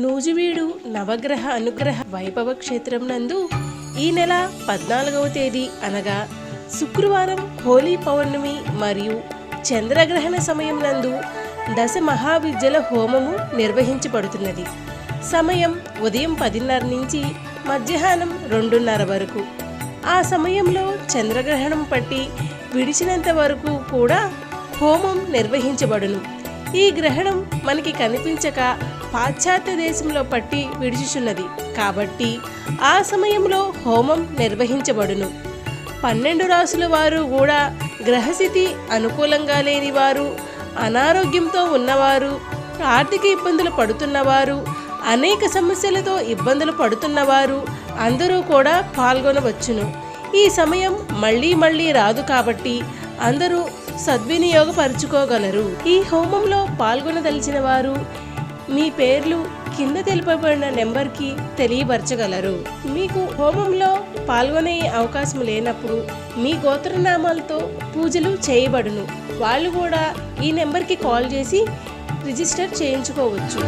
నూజివీడు నవగ్రహ అనుగ్రహ వైభవ క్షేత్రం నందు ఈ నెల 14వ తేదీ అనగా శుక్రవారం హోలీ పౌర్ణమి మరియు చంద్రగ్రహణ సమయం నందు దశ మహావిద్యల హోమము నిర్వహించబడుతున్నది. సమయం ఉదయం 10:30 నుంచి మధ్యాహ్నం 2:30 వరకు. ఆ సమయంలో చంద్రగ్రహణం పట్టి విడిచినంత వరకు కూడా హోమం నిర్వహించబడును. ఈ గ్రహణం మనకి కనిపించక పాశ్చాత్య దేశంలో పట్టి విడిచుచున్నది కాబట్టి ఆ సమయంలో హోమం నిర్వహించబడును. 12 రాసుల వారు కూడా గ్రహస్థితి అనుకూలంగా లేని వారు, అనారోగ్యంతో ఉన్నవారు, ఆర్థిక ఇబ్బందులు పడుతున్నవారు, అనేక సమస్యలతో ఇబ్బందులు పడుతున్నవారు అందరూ కూడా పాల్గొనవచ్చును. ఈ సమయం మళ్ళీ రాదు కాబట్టి అందరూ సద్వినియోగపరుచుకోగలరు. ఈ హోమంలో పాల్గొనదలిచిన వారు మీ పేర్లు కింద తెలుపబడిన నెంబర్కి తెలియపరచగలరు. మీకు హోమంలో పాల్గొనే అవకాశం లేనప్పుడు మీ గోత్రనామాలతో పూజలు చేయబడును. వాళ్ళు కూడా ఈ నెంబర్కి కాల్ చేసి రిజిస్టర్ చేయించుకోవచ్చు.